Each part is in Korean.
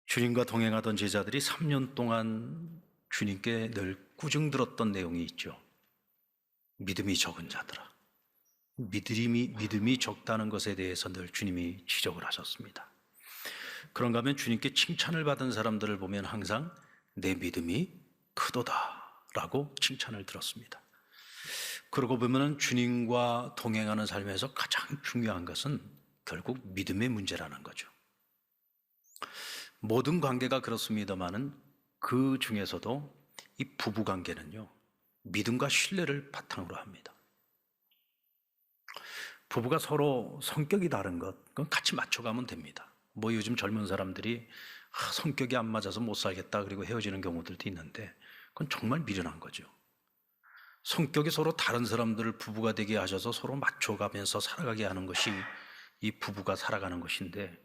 주님과 동행하던 제자들이 3년 동안 주님께 늘 꾸중 들었던 내용이 있죠. 믿음이 적은 자들아. 믿음이 적다는 것에 대해서 늘 주님이 지적을 하셨습니다. 그런가 하면 주님께 칭찬을 받은 사람들을 보면 항상 내 믿음이 크도다 라고 칭찬을 들었습니다. 그러고 보면 주님과 동행하는 삶에서 가장 중요한 것은 결국 믿음의 문제라는 거죠. 모든 관계가 그렇습니다만은 그 중에서도 이 부부 관계는요, 믿음과 신뢰를 바탕으로 합니다. 부부가 서로 성격이 다른 것, 그건 같이 맞춰가면 됩니다. 요즘 젊은 사람들이 성격이 안 맞아서 못 살겠다 그리고 헤어지는 경우들도 있는데 그건 정말 미련한 거죠. 성격이 서로 다른 사람들을 부부가 되게 하셔서 서로 맞춰가면서 살아가게 하는 것이 이 부부가 살아가는 것인데,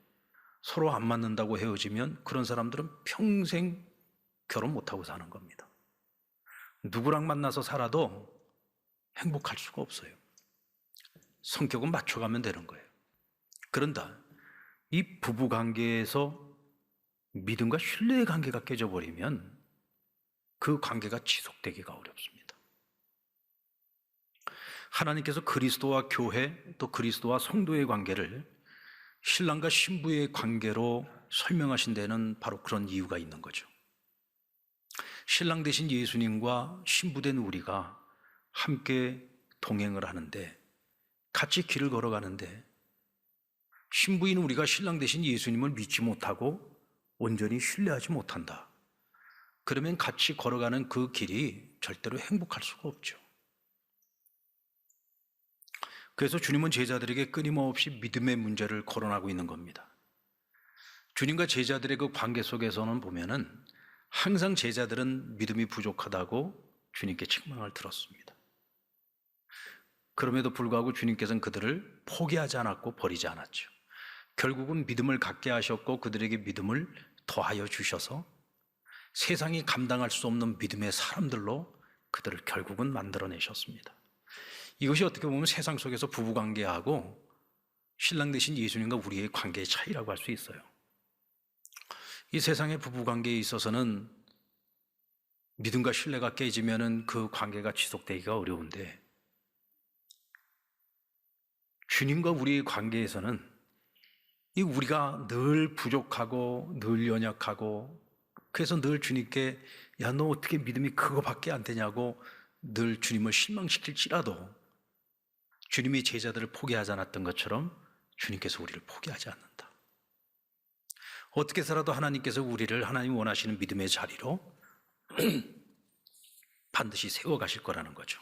서로 안 맞는다고 헤어지면 그런 사람들은 평생 결혼 못하고 사는 겁니다. 누구랑 만나서 살아도 행복할 수가 없어요. 성격은 맞춰가면 되는 거예요. 그런다, 이 부부 관계에서 믿음과 신뢰의 관계가 깨져버리면 그 관계가 지속되기가 어렵습니다. 하나님께서 그리스도와 교회, 또 그리스도와 성도의 관계를 신랑과 신부의 관계로 설명하신 데는 바로 그런 이유가 있는 거죠. 신랑 되신 예수님과 신부 된 우리가 함께 동행을 하는데, 같이 길을 걸어가는데, 신부인 우리가 신랑 되신 예수님을 믿지 못하고 온전히 신뢰하지 못한다. 그러면 같이 걸어가는 그 길이 절대로 행복할 수가 없죠. 그래서 주님은 제자들에게 끊임없이 믿음의 문제를 거론하고 있는 겁니다. 주님과 제자들의 그 관계 속에서는 보면은 항상 제자들은 믿음이 부족하다고 주님께 책망을 들었습니다. 그럼에도 불구하고 주님께서는 그들을 포기하지 않았고 버리지 않았죠. 결국은 믿음을 갖게 하셨고 그들에게 믿음을 더하여 주셔서 세상이 감당할 수 없는 믿음의 사람들로 그들을 결국은 만들어내셨습니다. 이것이 어떻게 보면 세상 속에서 부부관계하고 신랑 되신 예수님과 우리의 관계의 차이라고 할 수 있어요. 이 세상의 부부관계에 있어서는 믿음과 신뢰가 깨지면은 그 관계가 지속되기가 어려운데, 주님과 우리의 관계에서는 이 우리가 늘 부족하고 늘 연약하고, 그래서 늘 주님께 야, 너 어떻게 믿음이 그거밖에 안 되냐고 늘 주님을 실망시킬지라도 주님이 제자들을 포기하지 않았던 것처럼 주님께서 우리를 포기하지 않는다. 어떻게 해서라도 하나님께서 우리를 하나님 원하시는 믿음의 자리로 반드시 세워가실 거라는 거죠.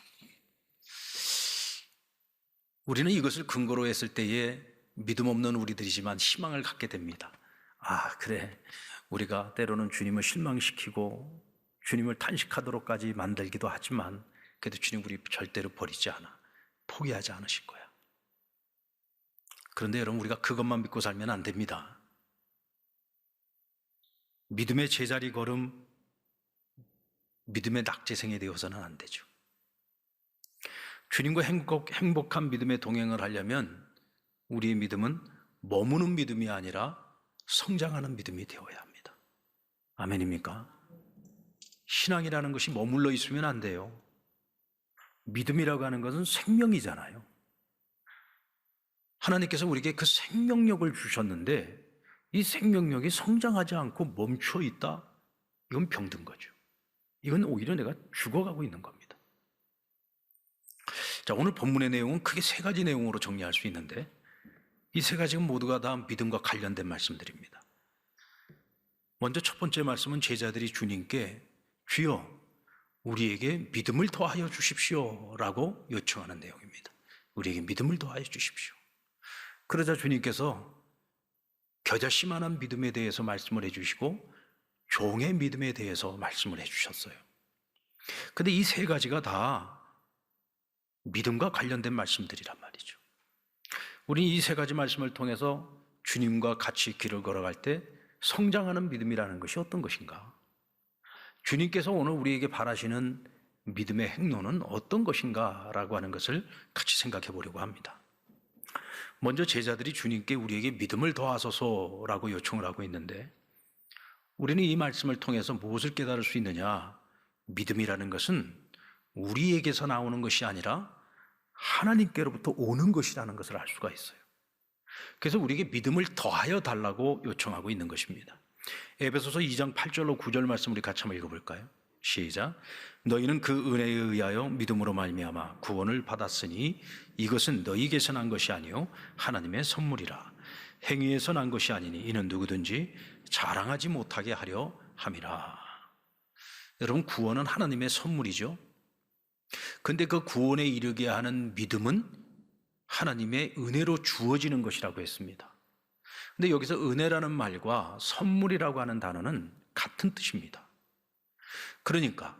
우리는 이것을 근거로 했을 때에 믿음 없는 우리들이지만 희망을 갖게 됩니다. 아, 그래. 우리가 때로는 주님을 실망시키고 주님을 탄식하도록까지 만들기도 하지만 그래도 주님 우리 절대로 버리지 않아. 포기하지 않으실 거야. 그런데 여러분, 우리가 그것만 믿고 살면 안 됩니다. 믿음의 제자리 걸음, 믿음의 낙제생이 되어서는 안 되죠. 주님과 행복한 믿음의 동행을 하려면 우리의 믿음은 머무는 믿음이 아니라 성장하는 믿음이 되어야 합니다. 아멘입니까? 신앙이라는 것이 머물러 있으면 안 돼요. 믿음이라고 하는 것은 생명이잖아요. 하나님께서 우리에게 그 생명력을 주셨는데 이 생명력이 성장하지 않고 멈춰 있다? 이건 병든 거죠. 이건 오히려 내가 죽어가고 있는 겁니다. 자, 오늘 본문의 내용은 크게 세 가지 내용으로 정리할 수 있는데, 이 세 가지가 모두가 다 믿음과 관련된 말씀들입니다. 먼저 첫 번째 말씀은 제자들이 주님께 주여 우리에게 믿음을 더하여 주십시오 라고 요청하는 내용입니다. 우리에게 믿음을 더하여 주십시오. 그러자 주님께서 겨자씨만한 믿음에 대해서 말씀을 해주시고 종의 믿음에 대해서 말씀을 해주셨어요. 그런데 이 세 가지가 다 믿음과 관련된 말씀들이란 말이죠. 우리는 이 세 가지 말씀을 통해서 주님과 같이 길을 걸어갈 때 성장하는 믿음이라는 것이 어떤 것인가? 주님께서 오늘 우리에게 바라시는 믿음의 행로는 어떤 것인가? 라고 하는 것을 같이 생각해 보려고 합니다. 먼저 제자들이 주님께 우리에게 믿음을 더하소서라고 요청을 하고 있는데, 우리는 이 말씀을 통해서 무엇을 깨달을 수 있느냐? 믿음이라는 것은 우리에게서 나오는 것이 아니라 하나님께로부터 오는 것이라는 것을 알 수가 있어요. 그래서 우리에게 믿음을 더하여 달라고 요청하고 있는 것입니다. 에베소서 2장 8절로 9절 말씀 우리 같이 한번 읽어볼까요? 시작. 너희는 그 은혜에 의하여 믿음으로 말미암아 구원을 받았으니 이것은 너희에게서 난 것이 아니요 하나님의 선물이라. 행위에서 난 것이 아니니 이는 누구든지 자랑하지 못하게 하려 함이라. 여러분, 구원은 하나님의 선물이죠. 근데 그 구원에 이르게 하는 믿음은 하나님의 은혜로 주어지는 것이라고 했습니다. 근데 여기서 은혜라는 말과 선물이라고 하는 단어는 같은 뜻입니다. 그러니까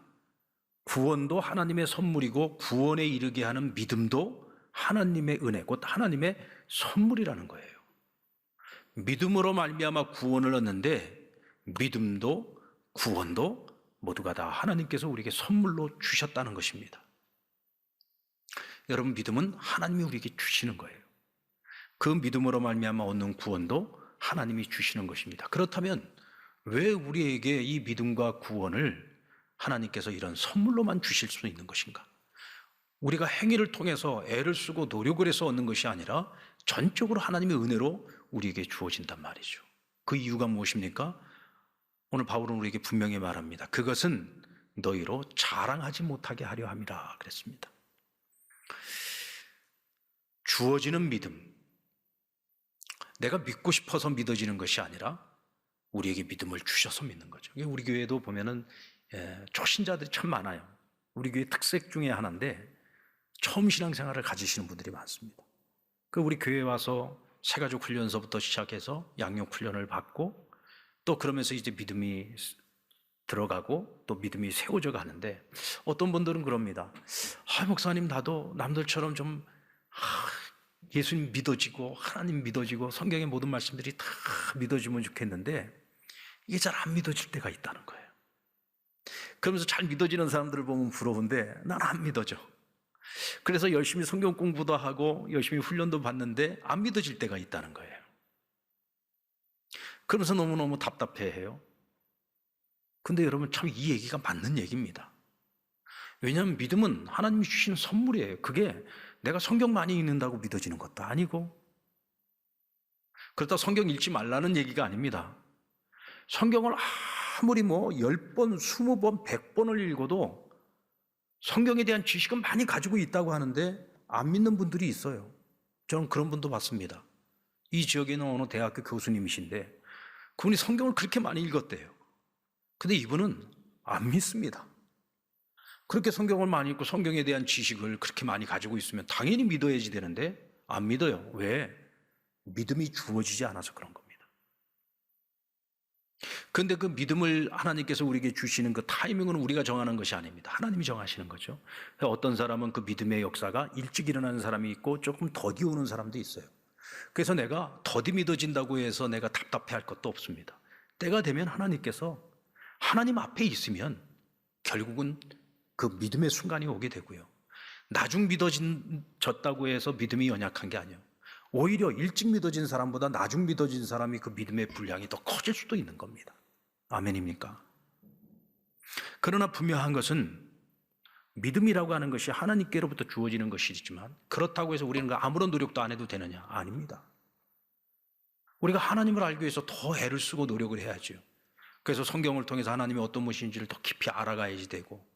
구원도 하나님의 선물이고 구원에 이르게 하는 믿음도 하나님의 은혜, 곧 하나님의 선물이라는 거예요. 믿음으로 말미암아 구원을 얻는데 믿음도 구원도 모두가 다 하나님께서 우리에게 선물로 주셨다는 것입니다. 여러분, 믿음은 하나님이 우리에게 주시는 거예요. 그 믿음으로 말미암아 얻는 구원도 하나님이 주시는 것입니다. 그렇다면 왜 우리에게 이 믿음과 구원을 하나님께서 이런 선물로만 주실 수 있는 것인가? 우리가 행위를 통해서 애를 쓰고 노력을 해서 얻는 것이 아니라 전적으로 하나님의 은혜로 우리에게 주어진단 말이죠. 그 이유가 무엇입니까? 오늘 바울은 우리에게 분명히 말합니다. 그것은 너희로 자랑하지 못하게 하려 함이라 그랬습니다. 주어지는 믿음, 내가 믿고 싶어서 믿어지는 것이 아니라 우리에게 믿음을 주셔서 믿는 거죠. 우리 교회도 보면은 초신자들이 참 많아요. 우리 교회 특색 중에 하나인데 처음 신앙생활을 가지시는 분들이 많습니다. 그 우리 교회에 와서 새가족 훈련서부터 시작해서 양육 훈련을 받고 또 그러면서 이제 믿음이 들어가고 또 믿음이 세워져 가는데 어떤 분들은 그럽니다. 목사님, 나도 남들처럼 좀 예수님 믿어지고 하나님 믿어지고 성경의 모든 말씀들이 다 믿어지면 좋겠는데 이게 잘 안 믿어질 때가 있다는 거예요. 그러면서 잘 믿어지는 사람들을 보면 부러운데 난 안 믿어져. 그래서 열심히 성경 공부도 하고 열심히 훈련도 받는데 안 믿어질 때가 있다는 거예요. 그러면서 너무너무 답답해해요. 근데 여러분, 참 이 얘기가 맞는 얘기입니다. 왜냐하면 믿음은 하나님이 주시는 선물이에요. 그게 내가 성경 많이 읽는다고 믿어지는 것도 아니고, 그렇다고 성경 읽지 말라는 얘기가 아닙니다. 성경을 아무리 10번, 20번, 100번을 읽어도 성경에 대한 지식은 많이 가지고 있다고 하는데 안 믿는 분들이 있어요. 저는 그런 분도 봤습니다. 이 지역에 있는 어느 대학교 교수님이신데 그분이 성경을 그렇게 많이 읽었대요. 근데 이분은 안 믿습니다. 그렇게 성경을 많이 읽고 성경에 대한 지식을 그렇게 많이 가지고 있으면 당연히 믿어야지 되는데 안 믿어요. 왜? 믿음이 주어지지 않아서 그런 겁니다. 그런데 그 믿음을 하나님께서 우리에게 주시는 그 타이밍은 우리가 정하는 것이 아닙니다. 하나님이 정하시는 거죠. 어떤 사람은 그 믿음의 역사가 일찍 일어나는 사람이 있고 조금 더디 오는 사람도 있어요. 그래서 내가 더디 믿어진다고 해서 내가 답답해할 것도 없습니다. 때가 되면 하나님께서 하나님 앞에 있으면 결국은 그 믿음의 순간이 오게 되고요. 나중 믿어졌다고 해서 믿음이 연약한 게 아니에요. 오히려 일찍 믿어진 사람보다 나중 믿어진 사람이 그 믿음의 분량이 더 커질 수도 있는 겁니다. 아멘입니까? 그러나 분명한 것은 믿음이라고 하는 것이 하나님께로부터 주어지는 것이지만 그렇다고 해서 우리는 아무런 노력도 안 해도 되느냐? 아닙니다. 우리가 하나님을 알기 위해서 더 애를 쓰고 노력을 해야죠. 그래서 성경을 통해서 하나님이 어떤 분이신지를 더 깊이 알아가야지 되고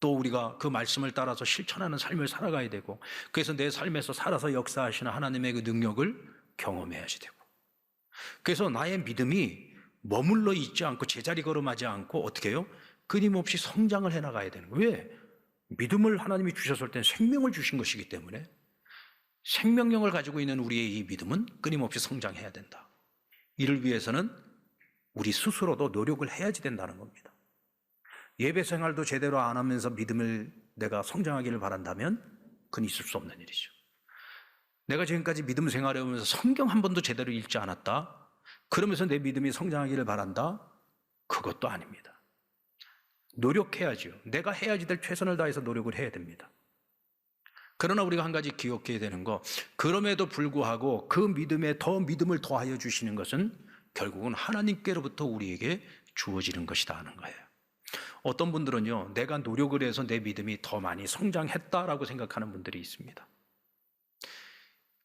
또 우리가 그 말씀을 따라서 실천하는 삶을 살아가야 되고 그래서 내 삶에서 살아서 역사하시는 하나님의 그 능력을 경험해야지 되고 그래서 나의 믿음이 머물러 있지 않고 제자리 걸음하지 않고 어떻게 해요? 끊임없이 성장을 해나가야 되는 거예요. 왜? 믿음을 하나님이 주셨을 때는 생명을 주신 것이기 때문에 생명력을 가지고 있는 우리의 이 믿음은 끊임없이 성장해야 된다. 이를 위해서는 우리 스스로도 노력을 해야지 된다는 겁니다. 예배 생활도 제대로 안 하면서 믿음을 내가 성장하기를 바란다면 그건 있을 수 없는 일이죠. 내가 지금까지 믿음 생활을 하면서 성경 한 번도 제대로 읽지 않았다. 그러면서 내 믿음이 성장하기를 바란다. 그것도 아닙니다. 노력해야죠. 내가 해야지 될 최선을 다해서 노력을 해야 됩니다. 그러나 우리가 한 가지 기억해야 되는 거, 그럼에도 불구하고 그 믿음에 더 믿음을 더하여 주시는 것은 결국은 하나님께로부터 우리에게 주어지는 것이다 하는 거예요. 어떤 분들은요, 내가 노력을 해서 내 믿음이 더 많이 성장했다라고 생각하는 분들이 있습니다.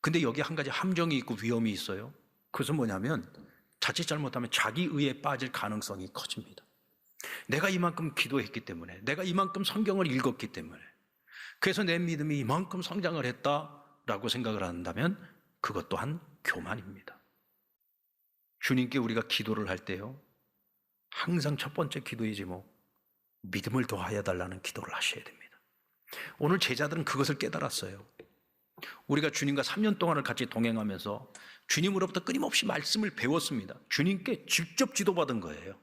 근데 여기 한 가지 함정이 있고 위험이 있어요. 그것은 뭐냐면 자칫 잘못하면 자기 의에 빠질 가능성이 커집니다. 내가 이만큼 기도했기 때문에, 내가 이만큼 성경을 읽었기 때문에, 그래서 내 믿음이 이만큼 성장을 했다라고 생각을 한다면 그것 또한 교만입니다. 주님께 우리가 기도를 할 때요, 항상 첫 번째 기도의 제목, 믿음을 더하여 달라는 기도를 하셔야 됩니다. 오늘 제자들은 그것을 깨달았어요. 우리가 주님과 3년 동안을 같이 동행하면서 주님으로부터 끊임없이 말씀을 배웠습니다. 주님께 직접 지도받은 거예요.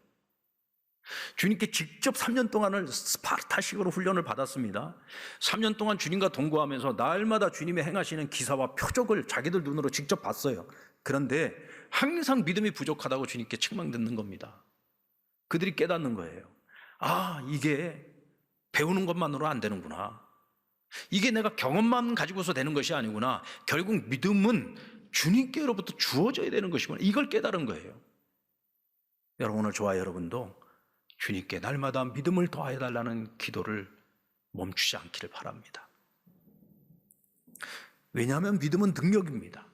주님께 직접 3년 동안을 스파르타식으로 훈련을 받았습니다. 3년 동안 주님과 동거하면서 날마다 주님의 행하시는 기사와 표적을 자기들 눈으로 직접 봤어요. 그런데 항상 믿음이 부족하다고 주님께 책망 듣는 겁니다. 그들이 깨닫는 거예요. 아, 이게 배우는 것만으로 안 되는구나. 이게 내가 경험만 가지고서 되는 것이 아니구나. 결국 믿음은 주님께로부터 주어져야 되는 것이구나. 이걸 깨달은 거예요. 여러분, 오늘 저와 여러분도 주님께 날마다 믿음을 더해달라는 기도를 멈추지 않기를 바랍니다. 왜냐하면 믿음은 능력입니다.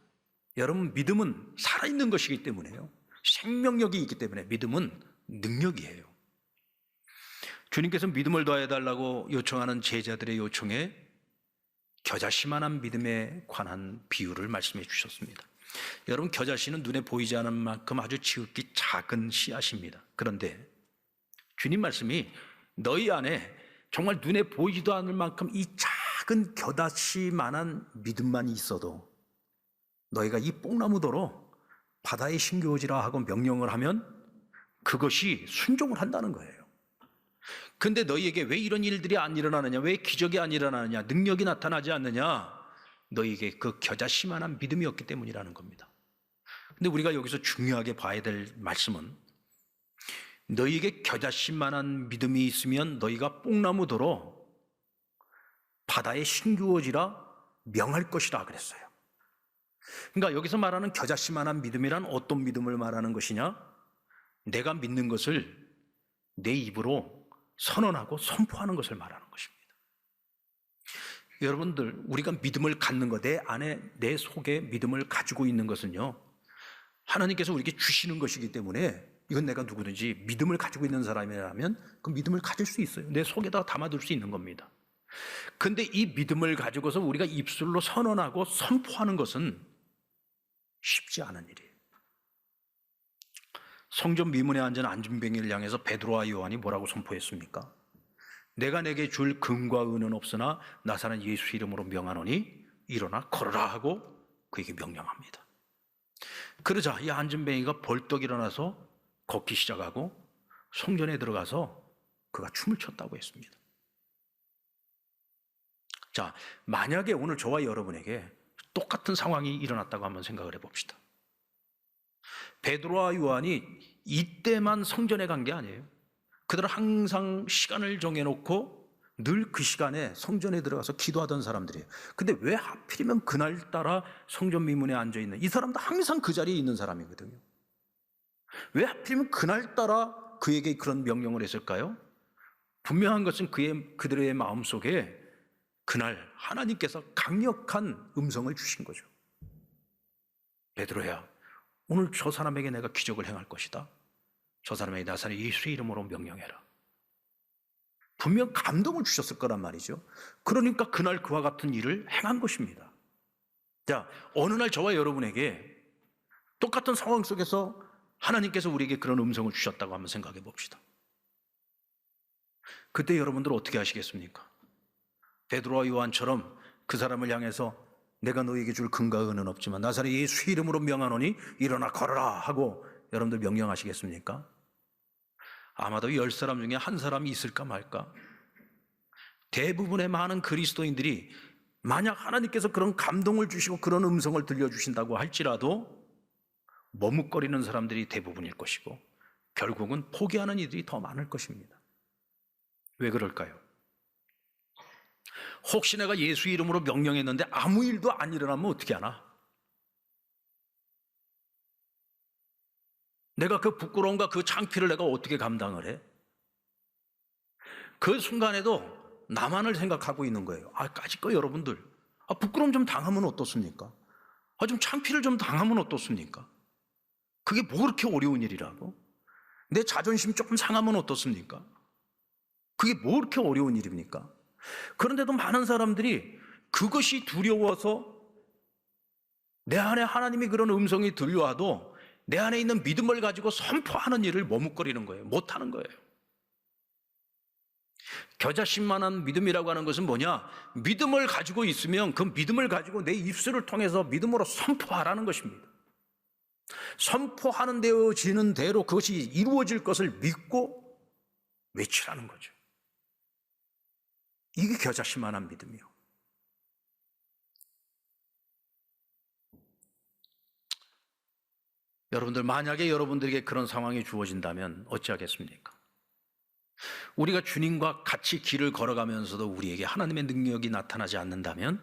여러분, 믿음은 살아있는 것이기 때문에요. 생명력이 있기 때문에 믿음은 능력이에요. 주님께서 믿음을 더해달라고 요청하는 제자들의 요청에 겨자씨만한 믿음에 관한 비유를 말씀해 주셨습니다. 여러분, 겨자씨는 눈에 보이지 않는 만큼 아주 지극히 작은 씨앗입니다. 그런데 주님 말씀이 너희 안에 정말 눈에 보이지도 않을 만큼 이 작은 겨자씨만한 믿음만 있어도 너희가 이 뽕나무도로 바다에 신겨오지라 하고 명령을 하면 그것이 순종을 한다는 거예요. 근데 너희에게 왜 이런 일들이 안 일어나느냐, 왜 기적이 안 일어나느냐, 능력이 나타나지 않느냐, 너희에게 그 겨자씨만한 믿음이 없기 때문이라는 겁니다. 근데 우리가 여기서 중요하게 봐야 될 말씀은 너희에게 겨자씨만한 믿음이 있으면 너희가 뽕나무도로 바다에 신기워지라 명할 것이라 그랬어요. 그러니까 여기서 말하는 겨자씨만한 믿음이란 어떤 믿음을 말하는 것이냐? 내가 믿는 것을 내 입으로 선언하고 선포하는 것을 말하는 것입니다. 여러분들, 우리가 믿음을 갖는 것, 내 안에, 내 속에 믿음을 가지고 있는 것은요, 하나님께서 우리에게 주시는 것이기 때문에 이건 내가 누구든지 믿음을 가지고 있는 사람이라면 그 믿음을 가질 수 있어요. 내 속에다가 담아둘 수 있는 겁니다. 근데 이 믿음을 가지고서 우리가 입술로 선언하고 선포하는 것은 쉽지 않은 일이에요. 성전 미문에 앉은 안진뱅이를 향해서 베드로와 요한이 뭐라고 선포했습니까? 내가 내게 줄 금과 은은 없으나 나사렛 예수 이름으로 명하노니 일어나 걸어라 하고 그에게 명령합니다. 그러자 이 안진뱅이가 벌떡 일어나서 걷기 시작하고 성전에 들어가서 그가 춤을 췄다고 했습니다. 자, 만약에 오늘 저와 여러분에게 똑같은 상황이 일어났다고 한번 생각을 해봅시다. 베드로와 요한이 이때만 성전에 간 게 아니에요. 그들은 항상 시간을 정해놓고 늘 그 시간에 성전에 들어가서 기도하던 사람들이에요. 근데 왜 하필이면 그날따라 성전 미문에 앉아있는 이 사람도 항상 그 자리에 있는 사람이거든요. 왜 하필이면 그날따라 그에게 그런 명령을 했을까요? 분명한 것은 그들의 마음속에 그날 하나님께서 강력한 음성을 주신 거죠. 베드로야, 오늘 저 사람에게 내가 기적을 행할 것이다. 저 사람에게 나사렛 예수의 이름으로 명령해라. 분명 감동을 주셨을 거란 말이죠. 그러니까 그날 그와 같은 일을 행한 것입니다. 자, 어느 날 저와 여러분에게 똑같은 상황 속에서 하나님께서 우리에게 그런 음성을 주셨다고 한번 생각해 봅시다. 그때 여러분들 어떻게 하시겠습니까? 베드로와 요한처럼 그 사람을 향해서 내가 너에게 줄 금과 은은 없지만 나사렛 예수 이름으로 명하노니 일어나 걸어라 하고 여러분들 명령하시겠습니까? 아마도 10사람 중에 한 사람이 있을까 말까? 대부분의 많은 그리스도인들이 만약 하나님께서 그런 감동을 주시고 그런 음성을 들려주신다고 할지라도 머뭇거리는 사람들이 대부분일 것이고 결국은 포기하는 이들이 더 많을 것입니다. 왜 그럴까요? 혹시 내가 예수 이름으로 명령했는데 아무 일도 안 일어나면 어떻게 하나? 내가 그 부끄러움과 그 창피를 내가 어떻게 감당을 해? 그 순간에도 나만을 생각하고 있는 거예요. 까짓거 여러분들, 부끄러움 좀 당하면 어떻습니까? 좀 창피를 좀 당하면 어떻습니까? 그게 뭐 그렇게 어려운 일이라고? 내 자존심 조금 상하면 어떻습니까? 그게 뭐 그렇게 어려운 일입니까? 그런데도 많은 사람들이 그것이 두려워서 내 안에 하나님이 그런 음성이 들려와도 내 안에 있는 믿음을 가지고 선포하는 일을 머뭇거리는 거예요. 못하는 거예요. 겨자씨만한 믿음이라고 하는 것은 뭐냐? 믿음을 가지고 있으면 그 믿음을 가지고 내 입술을 통해서 믿음으로 선포하라는 것입니다. 선포하는 되어지는 대로 그것이 이루어질 것을 믿고 외치라는 거죠. 이게 겨자씨만한 믿음이요. 여러분들, 만약에 여러분들에게 그런 상황이 주어진다면 어찌하겠습니까? 우리가 주님과 같이 길을 걸어가면서도 우리에게 하나님의 능력이 나타나지 않는다면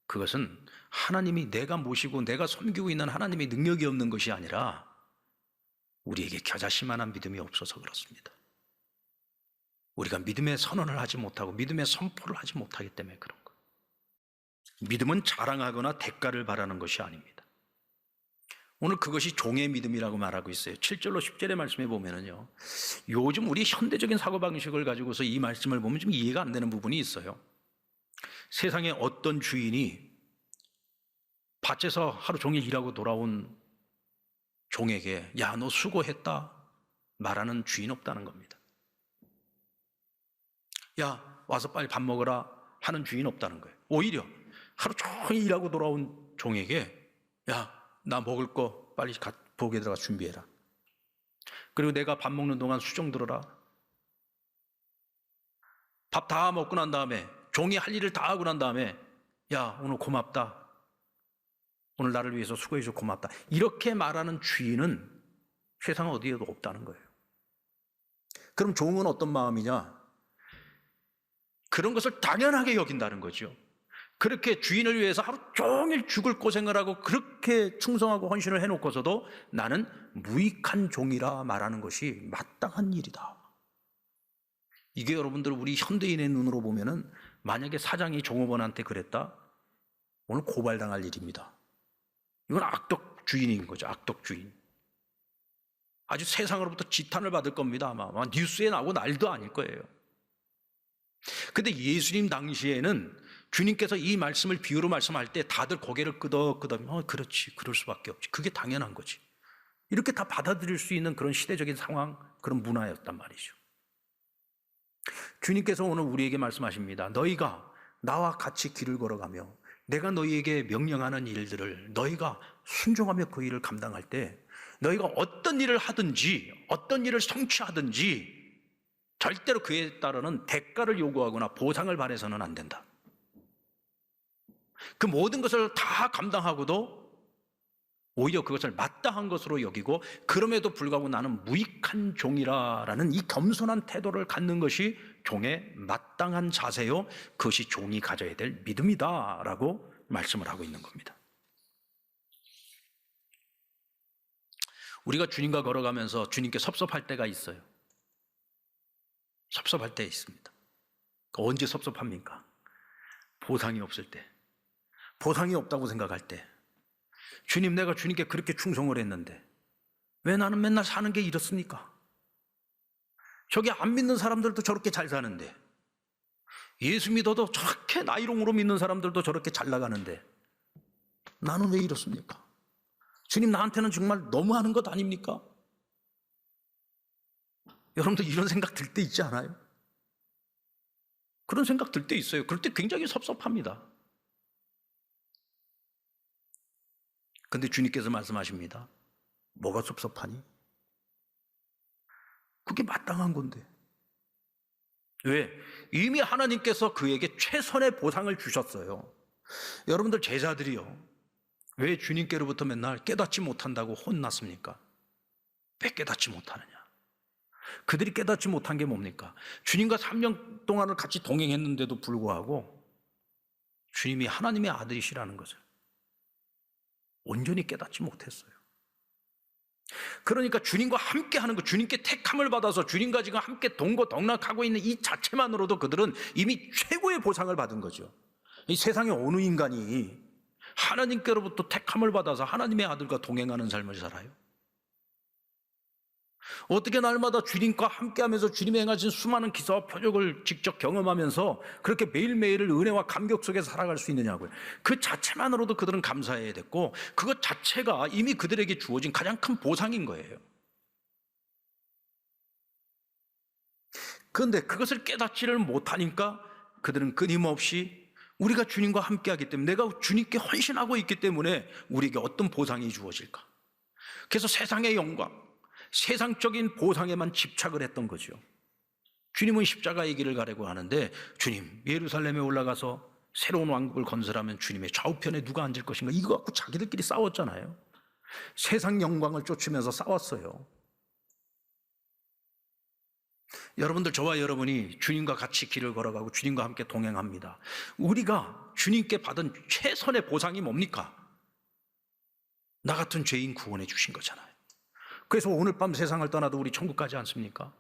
그것은 하나님이 내가 모시고 내가 섬기고 있는 하나님의 능력이 없는 것이 아니라 우리에게 겨자씨만한 믿음이 없어서 그렇습니다. 우리가 믿음의 선언을 하지 못하고 믿음의 선포를 하지 못하기 때문에 그런 거예요. 믿음은 자랑하거나 대가를 바라는 것이 아닙니다. 오늘 그것이 종의 믿음이라고 말하고 있어요. 7절로 10절의 말씀에 보면은요, 요즘 우리 현대적인 사고방식을 가지고서 이 말씀을 보면 좀 이해가 안 되는 부분이 있어요. 세상에 어떤 주인이 밭에서 하루 종일 일하고 돌아온 종에게 야, 너 수고했다 말하는 주인 없다는 겁니다. 야, 와서 빨리 밥 먹어라 하는 주인 없다는 거예요. 오히려 하루 종일 일하고 돌아온 종에게 야, 나 먹을 거 빨리 부엌에 들어가 준비해라. 그리고 내가 밥 먹는 동안 수종 들어라. 밥 다 먹고 난 다음에 종이 할 일을 다 하고 난 다음에 야, 오늘 고맙다. 오늘 나를 위해서 수고해줘 고맙다. 이렇게 말하는 주인은 세상 어디에도 없다는 거예요. 그럼 종은 어떤 마음이냐? 그런 것을 당연하게 여긴다는 거죠. 그렇게 주인을 위해서 하루 종일 죽을 고생을 하고 그렇게 충성하고 헌신을 해놓고서도 나는 무익한 종이라 말하는 것이 마땅한 일이다. 이게 여러분들 우리 현대인의 눈으로 보면은 만약에 사장이 종업원한테 그랬다? 오늘 고발당할 일입니다. 이건 악덕 주인인 거죠. 악덕 주인. 아주 세상으로부터 지탄을 받을 겁니다. 아마 뉴스에 나오고 난리도 아닐 거예요. 근데 예수님 당시에는 주님께서 이 말씀을 비유로 말씀할 때 다들 고개를 끄덕끄덕 그렇지, 그럴 수밖에 없지. 그게 당연한 거지. 이렇게 다 받아들일 수 있는 그런 시대적인 상황, 그런 문화였단 말이죠. 주님께서 오늘 우리에게 말씀하십니다. 너희가 나와 같이 길을 걸어가며 내가 너희에게 명령하는 일들을 너희가 순종하며 그 일을 감당할 때 너희가 어떤 일을 하든지 어떤 일을 성취하든지 절대로 그에 따르는 대가를 요구하거나 보상을 바라서는 안 된다. 그 모든 것을 다 감당하고도 오히려 그것을 마땅한 것으로 여기고 그럼에도 불구하고 나는 무익한 종이라는 이 겸손한 태도를 갖는 것이 종의 마땅한 자세요. 그것이 종이 가져야 될 믿음이다라고 말씀을 하고 있는 겁니다. 우리가 주님과 걸어가면서 주님께 섭섭할 때가 있어요. 섭섭할 때 있습니다. 언제 섭섭합니까? 보상이 없을 때. 보상이 없다고 생각할 때. 주님, 내가 주님께 그렇게 충성을 했는데 왜 나는 맨날 사는 게 이렇습니까? 저기 안 믿는 사람들도 저렇게 잘 사는데, 예수 믿어도 저렇게 나이롱으로 믿는 사람들도 저렇게 잘 나가는데 나는 왜 이렇습니까? 주님, 나한테는 정말 너무하는 것 아닙니까? 여러분들 이런 생각 들 때 있지 않아요? 그런 생각 들 때 있어요. 그럴 때 굉장히 섭섭합니다. 근데 주님께서 말씀하십니다. 뭐가 섭섭하니? 그게 마땅한 건데. 왜? 이미 하나님께서 그에게 최선의 보상을 주셨어요. 여러분들 제자들이요, 왜 주님께로부터 맨날 깨닫지 못한다고 혼났습니까? 왜 깨닫지 못하느냐? 그들이 깨닫지 못한 게 뭡니까? 주님과 3년 동안을 같이 동행했는데도 불구하고 주님이 하나님의 아들이시라는 것을 온전히 깨닫지 못했어요. 그러니까 주님과 함께 하는 것, 주님께 택함을 받아서 주님과 지금 함께 동고동락하고 있는 이 자체만으로도 그들은 이미 최고의 보상을 받은 거죠. 이 세상에 어느 인간이 하나님께로부터 택함을 받아서 하나님의 아들과 동행하는 삶을 살아요? 어떻게 날마다 주님과 함께하면서 주님이 행하신 수많은 기사와 표적을 직접 경험하면서 그렇게 매일매일을 은혜와 감격 속에 살아갈 수 있느냐고요. 그 자체만으로도 그들은 감사해야 됐고, 그것 자체가 이미 그들에게 주어진 가장 큰 보상인 거예요. 그런데 그것을 깨닫지를 못하니까 그들은 끊임없이 우리가 주님과 함께하기 때문에, 내가 주님께 헌신하고 있기 때문에 우리에게 어떤 보상이 주어질까? 그래서 세상의 영광, 세상적인 보상에만 집착을 했던 거죠. 주님은 십자가의 길을 가려고 하는데, 주님, 예루살렘에 올라가서 새로운 왕국을 건설하면 주님의 좌우편에 누가 앉을 것인가, 이거 갖고 자기들끼리 싸웠잖아요. 세상 영광을 쫓으면서 싸웠어요. 여러분들, 저와 여러분이 주님과 같이 길을 걸어가고 주님과 함께 동행합니다. 우리가 주님께 받은 최선의 보상이 뭡니까? 나 같은 죄인 구원해 주신 거잖아요. 그래서 오늘 밤 세상을 떠나도 우리 천국 가지 않습니까?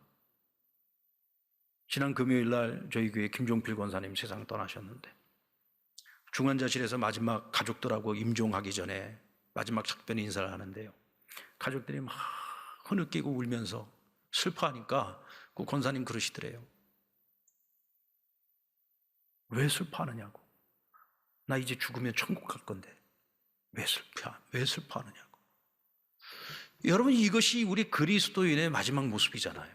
지난 금요일 날 저희 교회 김종필 권사님 세상 떠나셨는데, 중환자실에서 마지막 가족들하고 임종하기 전에 마지막 작별 인사를 하는데요, 가족들이 막 흐느끼고 울면서 슬퍼하니까 그 권사님 그러시더래요. 왜 슬퍼하느냐고. 나 이제 죽으면 천국 갈 건데 왜 슬퍼하느냐고. 여러분, 이것이 우리 그리스도인의 마지막 모습이잖아요.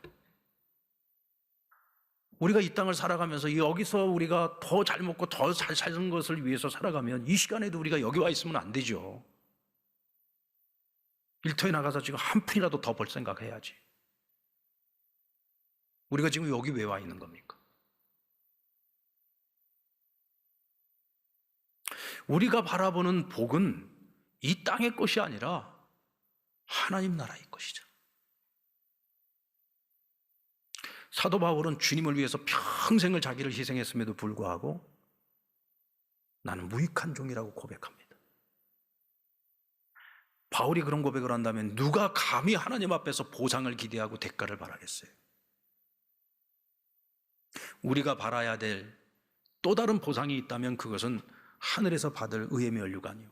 우리가 이 땅을 살아가면서 여기서 우리가 더 잘 먹고 더 잘 사는 것을 위해서 살아가면 이 시간에도 우리가 여기 와 있으면 안 되죠. 일터에 나가서 지금 한 푼이라도 더 벌 생각해야지. 우리가 지금 여기 왜 와 있는 겁니까? 우리가 바라보는 복은 이 땅의 것이 아니라 하나님 나라의 것이죠. 사도 바울은 주님을 위해서 평생을 자기를 희생했음에도 불구하고 나는 무익한 종이라고 고백합니다. 바울이 그런 고백을 한다면 누가 감히 하나님 앞에서 보상을 기대하고 대가를 바라겠어요? 우리가 바라야 될 또 다른 보상이 있다면 그것은 하늘에서 받을 의의 면류관이요,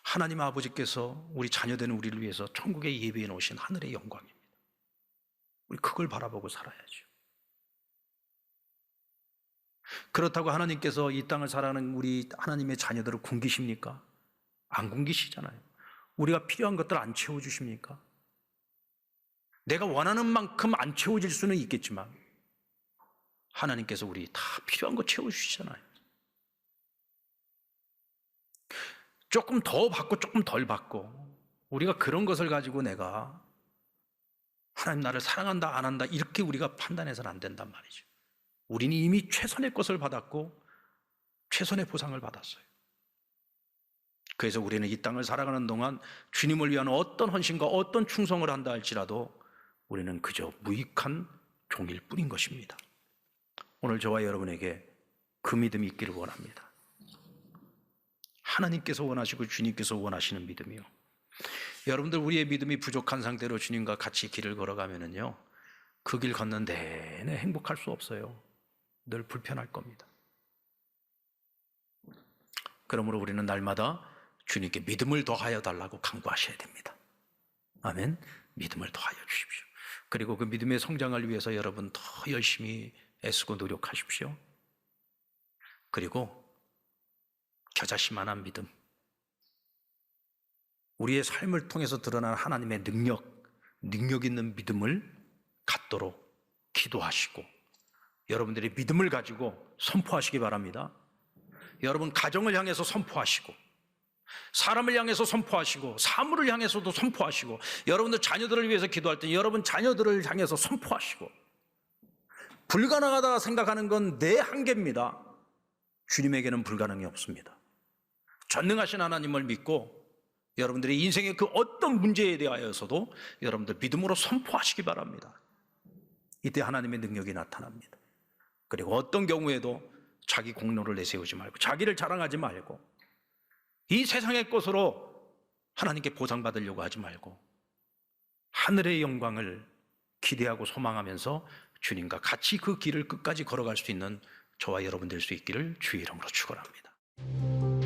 하나님 아버지께서 우리 자녀되는 우리를 위해서 천국에 예비해 놓으신 하늘의 영광입니다. 우리 그걸 바라보고 살아야죠. 그렇다고 하나님께서 이 땅을 살아가는 우리 하나님의 자녀들을 굶기십니까? 안 굶기시잖아요. 우리가 필요한 것들 안 채워주십니까? 내가 원하는 만큼 안 채워질 수는 있겠지만 하나님께서 우리 다 필요한 거 채워주시잖아요. 조금 더 받고 조금 덜 받고, 우리가 그런 것을 가지고 내가 하나님 나를 사랑한다 안 한다 이렇게 우리가 판단해서는 안 된단 말이죠. 우리는 이미 최선의 것을 받았고 최선의 보상을 받았어요. 그래서 우리는 이 땅을 살아가는 동안 주님을 위한 어떤 헌신과 어떤 충성을 한다 할지라도 우리는 그저 무익한 종일 뿐인 것입니다. 오늘 저와 여러분에게 그 믿음이 있기를 원합니다. 하나님께서 원하시고 주님께서 원하시는 믿음이요. 여러분들, 우리의 믿음이 부족한 상태로 주님과 같이 길을 걸어가면은요, 그 길 걷는 내내 행복할 수 없어요. 늘 불편할 겁니다. 그러므로 우리는 날마다 주님께 믿음을 더하여 달라고 간구하셔야 됩니다. 아멘. 믿음을 더하여 주십시오. 그리고 그 믿음의 성장을 위해서 여러분 더 열심히 애쓰고 노력하십시오. 그리고 겨자씨만한 믿음, 우리의 삶을 통해서 드러난 하나님의 능력 있는 믿음을 갖도록 기도하시고 여러분들이 믿음을 가지고 선포하시기 바랍니다. 여러분 가정을 향해서 선포하시고, 사람을 향해서 선포하시고, 사물을 향해서도 선포하시고, 여러분들 자녀들을 위해서 기도할 때 여러분 자녀들을 향해서 선포하시고, 불가능하다 생각하는 건 내 한계입니다. 주님에게는 불가능이 없습니다. 전능하신 하나님을 믿고 여러분들의 인생의 그 어떤 문제에 대하여서도 여러분들 믿음으로 선포하시기 바랍니다. 이때 하나님의 능력이 나타납니다. 그리고 어떤 경우에도 자기 공로를 내세우지 말고 자기를 자랑하지 말고 이 세상의 것으로 하나님께 보상받으려고 하지 말고 하늘의 영광을 기대하고 소망하면서 주님과 같이 그 길을 끝까지 걸어갈 수 있는 저와 여러분 될 수 있기를 주의 이름으로 축원합니다.